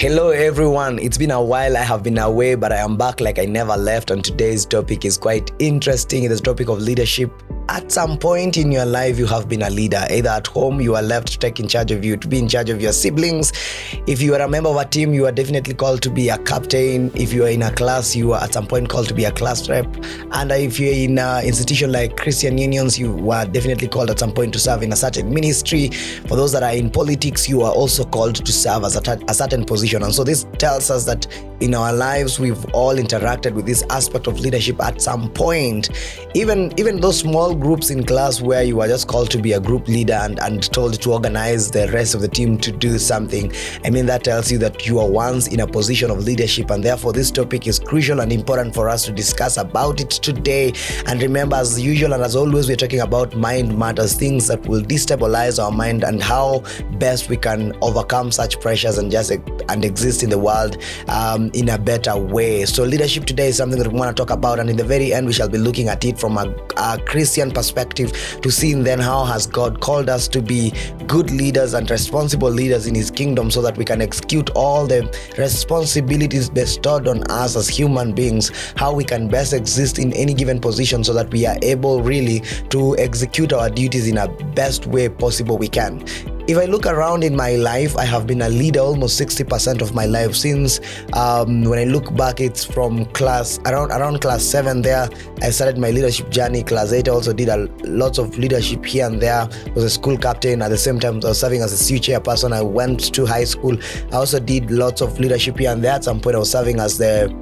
Hello everyone, it's been a while. I have been away, but I am back like I never left, and today's topic is quite interesting. It is the topic of leadership. At some point in your life, you have been a leader. Either at home, you are left to take in charge of you, to be in charge of your siblings. If you are a member of a team, you are definitely called to be a captain. If you are in a class, you are at some point called to be a class rep. And if you're in an institution like Christian unions, you are definitely called at some point to serve in a certain ministry. For those that are in politics, you are also called to serve as a certain position. And so this tells us that in our lives, we've all interacted with this aspect of leadership at some point. Even those small groups in class where you are just called to be a group leader and told to organize the rest of the team to do something. I mean, that tells you that you are once in a position of leadership, and therefore this topic is crucial and important for us to discuss about it today. And remember, as usual and as always, we're talking about mind matters, things that will destabilize our mind and how best we can overcome such pressures and exist in the world in a better way. So leadership today is something that we want to talk about, and in the very end we shall be looking at it from a Christian perspective to see then how has God called us to be good leaders and responsible leaders in his kingdom, so that we can execute all the responsibilities bestowed on us as human beings, how we can best exist in any given position so that we are able really to execute our duties in a best way possible we can. If I look around in my life, I have been a leader almost 60% of my life. Since when I look back, it's from around class 7 there, I started my leadership journey. Class 8, I also did lots of leadership here and there. I was a school captain. At the same time, I was serving as a CU chairperson. I went to high school. I also did lots of leadership here and there. At some point, I was serving as the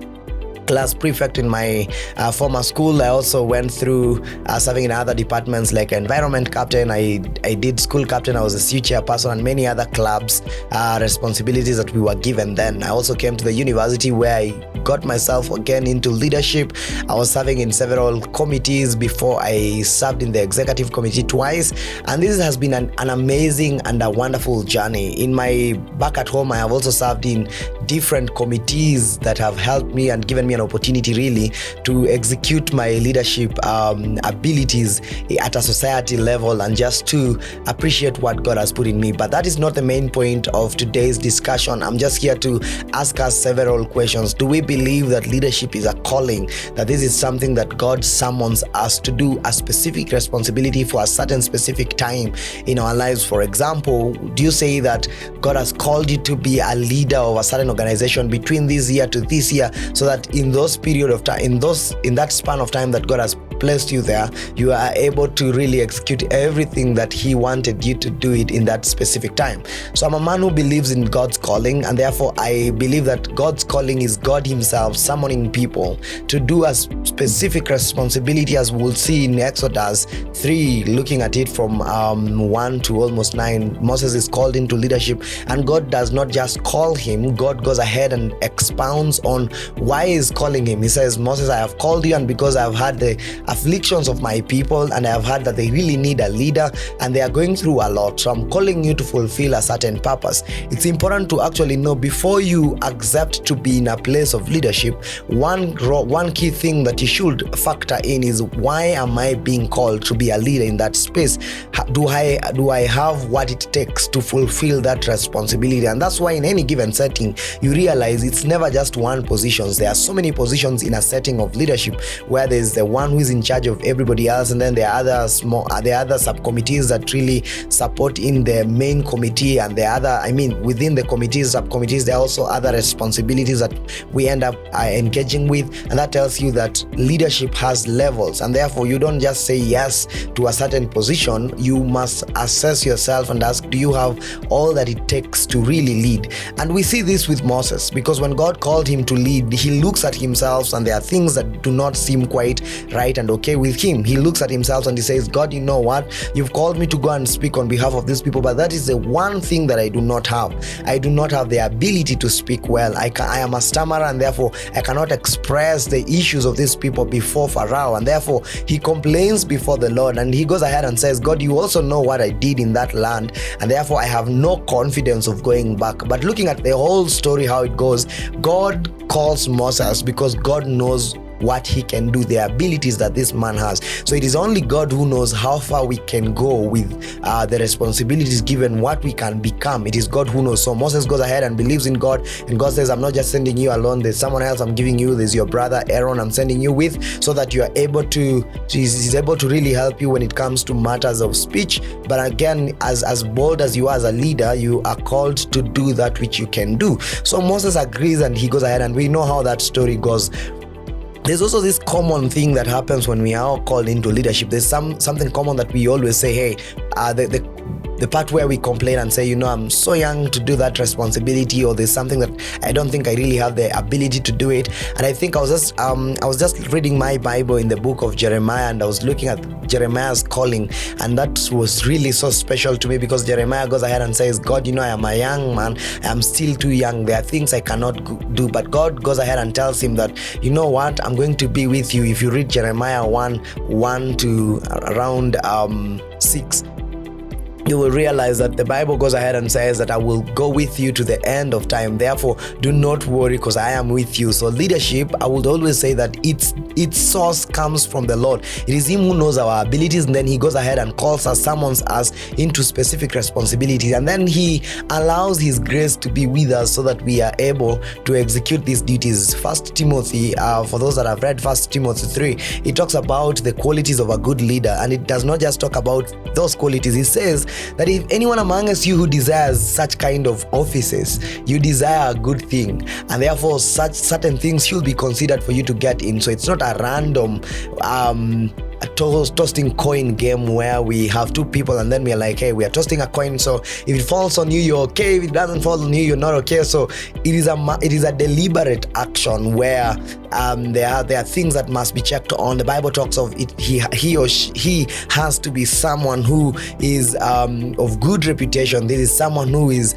class prefect in my former school. I also went through serving in other departments like environment captain. I did school captain. I was a CU chairperson and many other clubs responsibilities that we were given then. I also came to the university where I got myself again into leadership. I was serving in several committees before I served in the executive committee twice, and this has been an amazing and a wonderful journey. Back at home, I have also served in different committees that have helped me and given me an opportunity really to execute my leadership abilities at a society level and just to appreciate what God has put in me. But that is not the main point of today's discussion. I'm just here to ask us several questions. Do we believe that leadership is a calling, that this is something that God summons us to do, a specific responsibility for a certain specific time in our lives? For example, do you say that God has called you to be a leader of a certain organization between this year to this year, so that in those period of time, in that span of time that God has placed you there, you are able to really execute everything that he wanted you to do it in that specific time? So I'm a man who believes in God's calling, and therefore I believe that God's calling is God himself summoning people to do a specific responsibility, as we'll see in Exodus 3, looking at it from 1 to almost 9. Moses is called into leadership, and God does not just call him. God goes ahead and expounds on why he's calling him. He says, Moses, I have called you, and because I have had the afflictions of my people, and I have heard that they really need a leader and they are going through a lot, so I'm calling you to fulfill a certain purpose. It's important to actually know, before you accept to be in a place of leadership, one key thing that you should factor in is, why am I being called to be a leader in that space? Do I have what it takes to fulfill that responsibility? And that's why in any given setting, you realize it's never just one position. There are so many positions in a setting of leadership, where there's the one who is in charge of everybody else, and then there are other subcommittees that really support in the main committee, and within the committees, subcommittees, there are also other responsibilities that we end up engaging with. And that tells you that leadership has levels, and therefore you don't just say yes to a certain position. You must assess yourself and ask, do you have all that it takes to really lead? And we see this with Moses, because when God called him to lead, he looks at himself, and there are things that do not seem quite right and okay with him. He looks at himself and he says, God, you know what? You've called me to go and speak on behalf of these people, but that is the one thing that I do not have. I do not have the ability to speak well. I am a stammerer, and therefore I cannot express the issues of these people before Pharaoh. And therefore he complains before the Lord, and he goes ahead and says, God, you also know what I did in that land, and therefore I have no confidence of going back. But looking at the whole story, how it goes, God calls Moses because God knows what he can do, the abilities that this man has. So it is only God who knows how far we can go with the responsibilities given, what we can become. It is God who knows. So Moses goes ahead and believes in God, and God says, I'm not just sending you alone, there's someone else I'm giving you, there's your brother Aaron I'm sending you with, so that you are able to, he's able to really help you when it comes to matters of speech. But again, as bold as you are as a leader, you are called to do that which you can do. So Moses agrees and he goes ahead, and we know how that story goes. There's also this common thing that happens when we are called into leadership. There's something common that we always say, hey, the part where we complain and say, I'm so young to do that responsibility, or there's something that I don't think I really have the ability to do it. And I think I was just reading my Bible in the book of Jeremiah, and I was looking at Jeremiah's calling, and that was really so special to me, because Jeremiah goes ahead and says, God, I am a young man, I'm still too young, there are things I cannot do. But God goes ahead and tells him that, you know what, I'm going to be with you. If you read Jeremiah 1 to around 6, you will realize that the Bible goes ahead and says that I will go with you to the end of time. Therefore, do not worry, because I am with you. So leadership, I would always say that its source comes from the Lord. It is him who knows our abilities, and then he goes ahead and calls us, summons us into specific responsibilities, and then he allows his grace to be with us so that we are able to execute these duties. First Timothy, for those that have read First Timothy 3, it talks about the qualities of a good leader, and it does not just talk about those qualities. It says that if anyone among us you who desires such kind of offices, you desire a good thing, and therefore such certain things should be considered for you to get in. So it's not a random a tossing coin game where we have two people and then we're like, hey, we are tossing a coin, so if it falls on you, you're okay. If it doesn't fall on you, you're not okay. So it is a deliberate action where there are things that must be checked on. The Bible talks of it. He has to be someone who is of good reputation. This is someone who is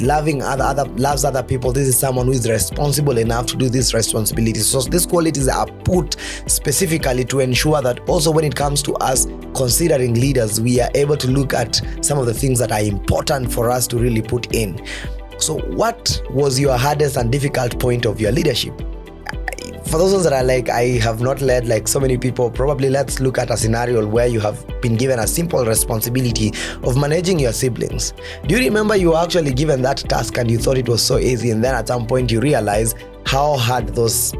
loves other people. This is someone who is responsible enough to do these responsibilities. So these qualities are put specifically to ensure that also when it comes to us considering leaders, we are able to look at some of the things that are important for us to really put in. So what was your hardest and difficult point of your leadership? For those ones that are like, I have not led like so many people, probably let's look at a scenario where you have been given a simple responsibility of managing your siblings. Do you remember you were actually given that task and you thought it was so easy, and then at some point you realize how hard those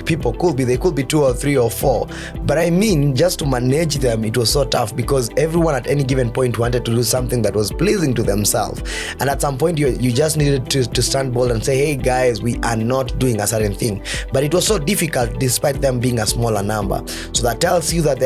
people could be? They could be 2 or 3 or 4, but I mean, just to manage them, it was so tough, because everyone at any given point wanted to do something that was pleasing to themselves, and at some point you just needed to stand bold and say, hey guys, we are not doing a certain thing. But it was so difficult despite them being a smaller number. So that tells you that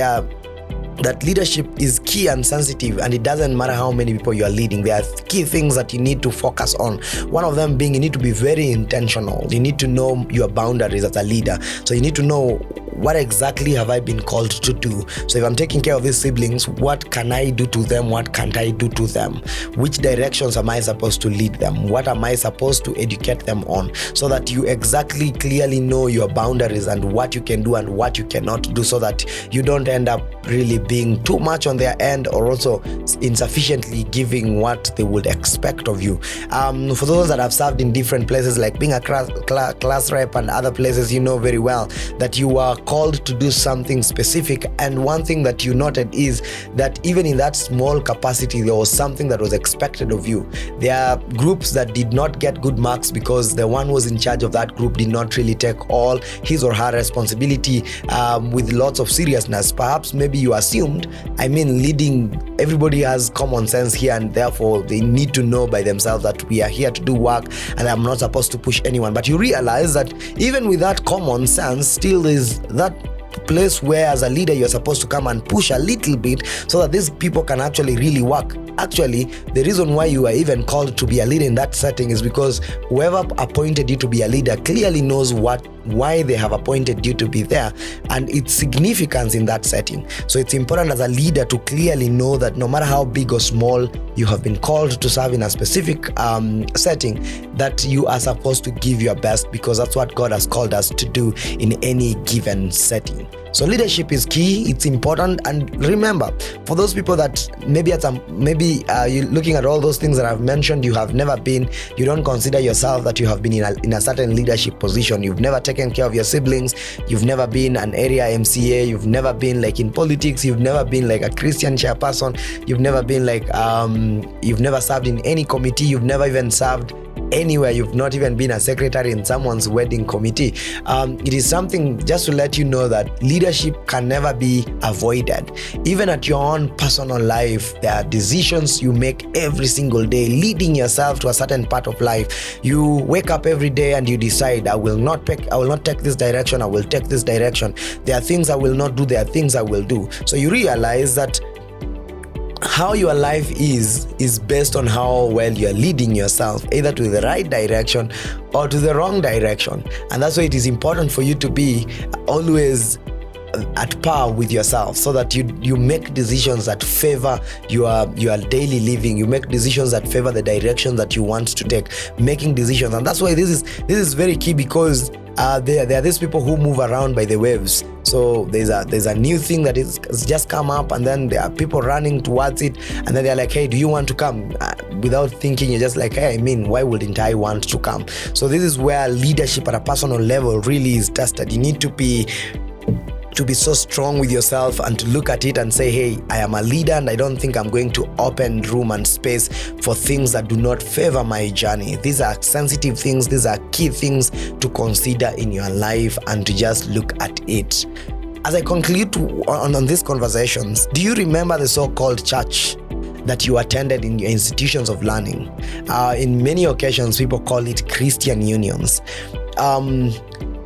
that leadership is key and sensitive, and it doesn't matter how many people you are leading. There are key things that you need to focus on. One of them being, you need to be very intentional. You need to know your boundaries as a leader. So you need to know, what exactly have I been called to do? So if I'm taking care of these siblings, what can I do to them? What can't I do to them? Which directions am I supposed to lead them? What am I supposed to educate them on? So that you exactly clearly know your boundaries and what you can do and what you cannot do, so that you don't end up really being too much on their end, or also insufficiently giving what they would expect of you. For those that have served in different places, like being a class rep and other places, you know very well that you are called to do something specific. And one thing that you noted is that even in that small capacity, there was something that was expected of you. There are groups that did not get good marks because the one who was in charge of that group did not really take all his or her responsibility with lots of seriousness. Perhaps maybe you assumed, leading, everybody has common sense here, and therefore they need to know by themselves that we are here to do work and I'm not supposed to push anyone. But you realize that even with that common sense, still is that place where as a leader you're supposed to come and push a little bit so that these people can actually really work. Actually, the reason why you are even called to be a leader in that setting is because whoever appointed you to be a leader clearly knows why they have appointed you to be there and its significance in that setting. So it's important as a leader to clearly know that no matter how big or small you have been called to serve in a specific setting, that you are supposed to give your best, because that's what God has called us to do in any given setting. So leadership is key, it's important. And remember, for those people that maybe you're looking at all those things that I've mentioned, you don't consider yourself that you have been in a certain leadership position. You've never taken care of your siblings, you've never been an area MCA, you've never been like in politics, you've never been like a Christian chairperson, you've never been like you've never served in any committee, you've never even served anywhere, you've not even been a secretary in someone's wedding committee. It is something just to let you know that leadership can never be avoided. Even at your own personal life, there are decisions you make every single day leading yourself to a certain part of life. You wake up every day and you decide, I will not take this direction, I will take this direction. There are things I will not do, there are things I will do. So you realize that how your life is based on how well you're leading yourself, either to the right direction or to the wrong direction. And that's why it is important for you to be always at par with yourself, so that you make decisions that favor your daily living. You make decisions that favor the direction that you want to take, making decisions. And that's why this is very key, because there are these people who move around by the waves. So there's a new thing that has just come up, and then there are people running towards it, and then they're like, hey, do you want to come? Without thinking, you're just like, hey, why wouldn't I want to come? So this is where leadership at a personal level really is tested. You need to be so strong with yourself and to look at it and say, hey, I am a leader, and I don't think I'm going to open room and space for things that do not favor my journey. These are sensitive things, these are key things to consider in your life, and to just look at it. As I conclude on these conversations, do you remember the so-called church that you attended in your institutions of learning? In many occasions, people call it Christian unions.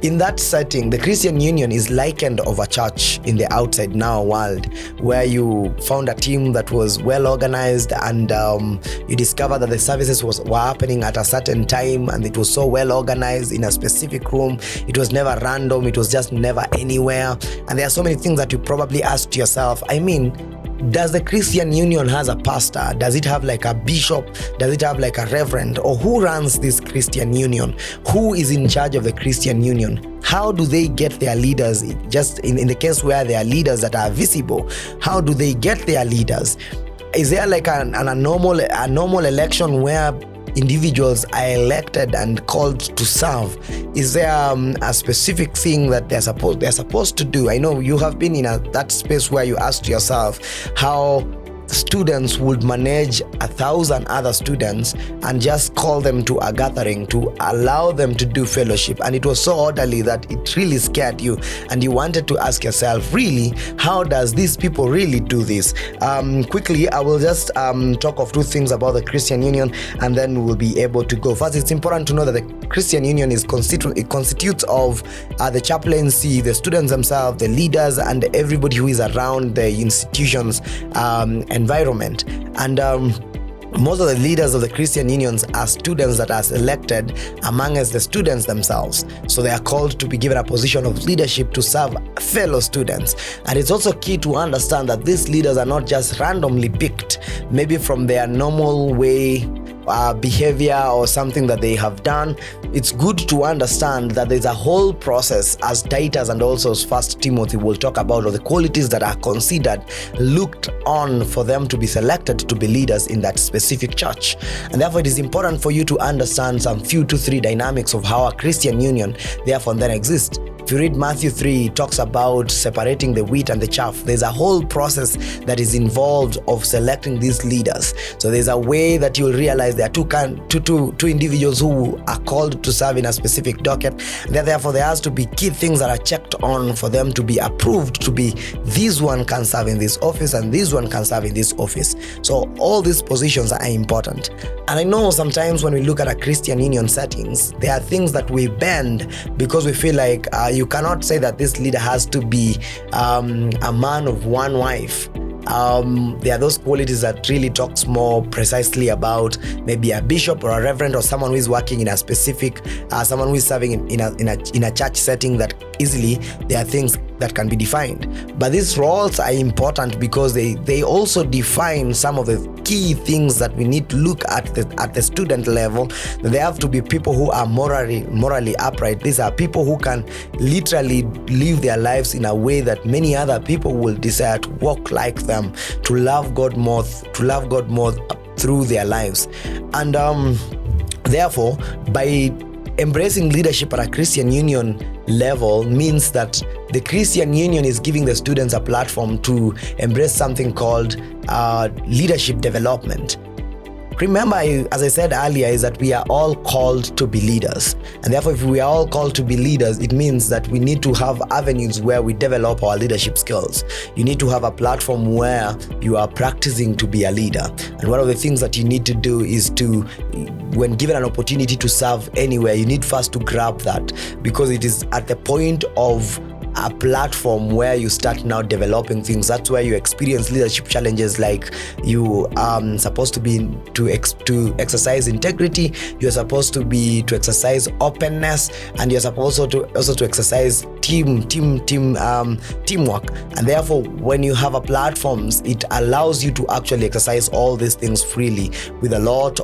In that setting, the Christian Union is likened of a church in the outside now world, where you found a team that was well organized, and you discover that the services were happening at a certain time, and it was so well organized in a specific room. It was never random, it was just never anywhere. And there are so many things that you probably asked yourself, does the Christian Union has a pastor? Does it have like a bishop? Does it have like a reverend? Or who runs this Christian Union? Who is in charge of the Christian Union? How do they get their leaders? Just in the case where there are leaders that are visible, how do they get their leaders? Is there like a normal election where individuals are elected and called to serve? Is there a specific thing that they're supposed to do? I know you have been in that space where you asked yourself how students would manage 1,000 other students and just call them to a gathering to allow them to do fellowship, and it was so orderly that it really scared you, and you wanted to ask yourself, really, how does these people really do this? Quickly, I will just talk of two things about the Christian Union, and then we'll be able to go. First, it's important to know that the Christian Union constitutes of the chaplaincy, the students themselves, the leaders, and everybody who is around the institution's environment. And most of the leaders of the Christian unions are students that are selected among us, the students themselves. So they are called to be given a position of leadership to serve fellow students. And it's also key to understand that these leaders are not just randomly picked, maybe from their normal way behavior or something that they have done. It's good to understand that there's a whole process, as Titus and also as First Timothy will talk about, of the qualities that are considered, looked on for them to be selected to be leaders in that specific church. And therefore it is important for you to understand some few to three dynamics of how a Christian union therefore then exists. If you read Matthew 3, it talks about separating the wheat and the chaff. There's a whole process that is involved of selecting these leaders. So there's a way that you'll realize there are two individuals who are called to serve in a specific docket. Therefore, there has to be key things that are checked on for them to be approved to be, this one can serve in this office and this one can serve in this office. So all these positions are important. And I know sometimes when we look at a Christian union settings, there are things that we bend because we feel like you cannot say that this leader has to be a man of one wife. There are those qualities that really talks more precisely about maybe a bishop or a reverend or someone who is working in a specific, someone who is serving in a church setting that easily there are things that can be defined. But these roles are important because they also define some of the key things that we need to look at the student level. They have to be people who are morally upright. These are people who can literally live their lives in a way that many other people will desire to walk like them, to love God more through their lives. And therefore, by embracing leadership at a Christian Union level means that the Christian Union is giving the students a platform to embrace something called leadership development. Remember, as I said earlier, is that we are all called to be leaders. And therefore, if we are all called to be leaders, it means that we need to have avenues where we develop our leadership skills. You need to have a platform where you are practicing to be a leader. And one of the things that you need to do is to, when given an opportunity to serve anywhere, you need first to grab that, because it is at the point of a platform where you start now developing things. That's where you experience leadership challenges, like you are supposed to be to exercise integrity, you're supposed to exercise openness, and you're supposed to also exercise teamwork. And therefore, when you have a platforms, it allows you to actually exercise all these things freely with a lot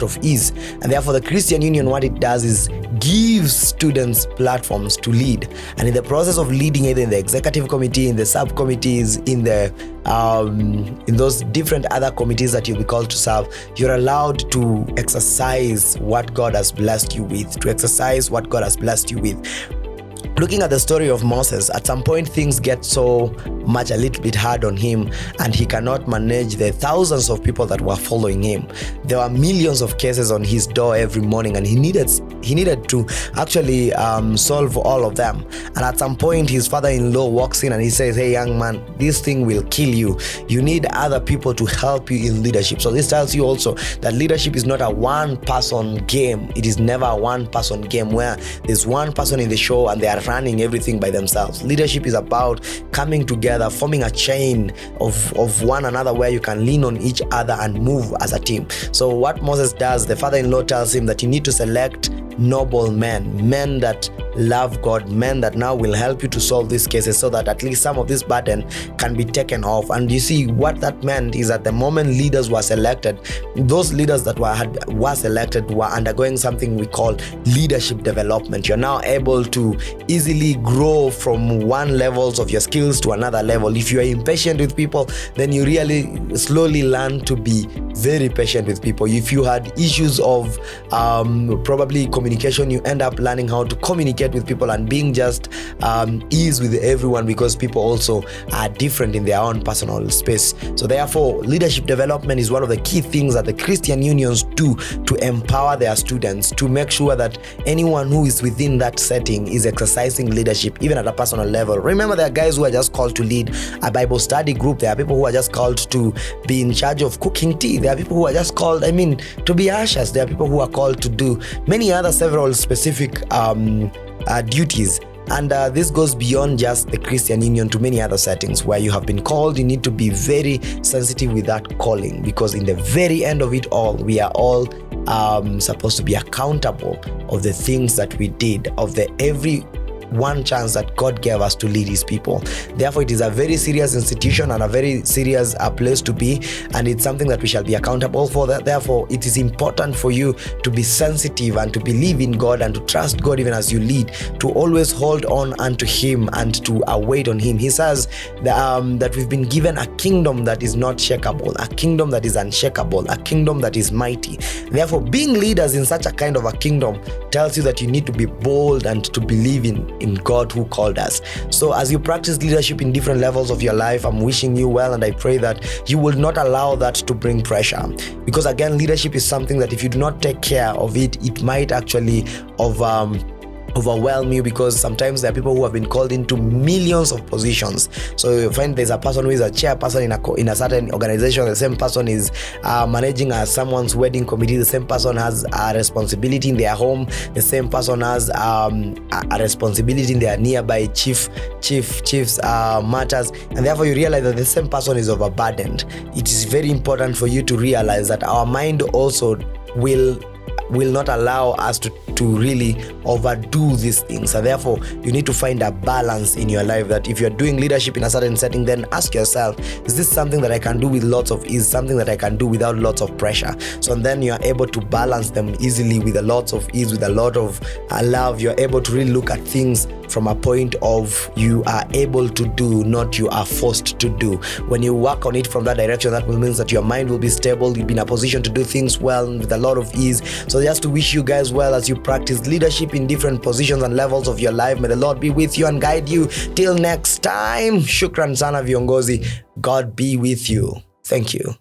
of ease. And therefore, the Christian Union, what it does is gives students platforms to lead. And in the process of leading, either in the executive committee, in the subcommittees, in those different other committees that you'll be called to serve, you're allowed to exercise what God has blessed you with, Looking at the story of Moses, at some point things get so much a little bit hard on him, and he cannot manage the thousands of people that were following him. There were millions of cases on his door every morning, and he needed to actually solve all of them. And at some point, his father-in-law walks in and he says, "Hey, young man, this thing will kill you. You need other people to help you in leadership." So this tells you also that leadership is not a one-person game. It is never a one-person game where there's one person in the show and they are running everything by themselves. Leadership is about coming together, forming a chain of one another where you can lean on each other and move as a team. So what Moses does, the father-in-law tells him that you need to select noble men that love God, men that now will help you to solve these cases, so that at least some of this burden can be taken off. And you see, what that meant is that the moment leaders were selected, those leaders that were selected were undergoing something we call leadership development. You're now able to easily grow from one levels of your skills to another level. If you are impatient with people, then you really slowly learn to be very patient with people. If you had issues of probably communication, you end up learning how to communicate with people and being just ease with everyone, because people also are different in their own personal space. So therefore, leadership development is one of the key things that the Christian unions do to empower their students, to make sure that anyone who is within that setting is exercising leadership, even at a personal level. Remember, there are guys who are just called to lead a Bible study group. There are people who are just called to be in charge of cooking tea. There are people who are just called, to be ushers. There are people who are called to do many other several specific duties. And this goes beyond just the Christian union to many other settings where you have been called. You need to be very sensitive with that calling, because in the very end of it all, we are all supposed to be accountable of the things that we did, of the every one chance that God gave us to lead his people. Therefore, it is a very serious institution and a very serious place to be, and it's something that we shall be accountable for. Therefore, it is important for you to be sensitive and to believe in God and to trust God even as you lead, to always hold on unto him and to await on him. He says that we've been given a kingdom that is not shakeable, a kingdom that is unshakable, a kingdom that is mighty. Therefore, being leaders in such a kind of a kingdom tells you that you need to be bold and to believe in God who called us. So as you practice leadership in different levels of your life, I'm wishing you well, and I pray that you will not allow that to bring pressure, because again, leadership is something that if you do not take care of it, it might actually overwhelm you, because sometimes there are people who have been called into millions of positions. So you find there's a person who is a chairperson in a certain organization, the same person is managing someone's wedding committee, the same person has a responsibility in their home, the same person has a responsibility in their nearby chiefs matters, and therefore you realize that the same person is overburdened. It is very important for you to realize that our mind also will will not allow us to really overdo these things. And therefore, you need to find a balance in your life, that if you're doing leadership in a certain setting, then ask yourself, is this something that I can do with lots of ease, something that I can do without lots of pressure? So then you're able to balance them easily with a lot of ease, with a lot of love. You're able to really look at things from a point of you are able to do, not you are forced to do. When you work on it from that direction, that will mean that your mind will be stable, you'll be in a position to do things well with a lot of ease. So just to wish you guys well as you practice leadership in different positions and levels of your life. May the Lord be with you and guide you. Till next time, shukran sana viongozi. God be with you. Thank you.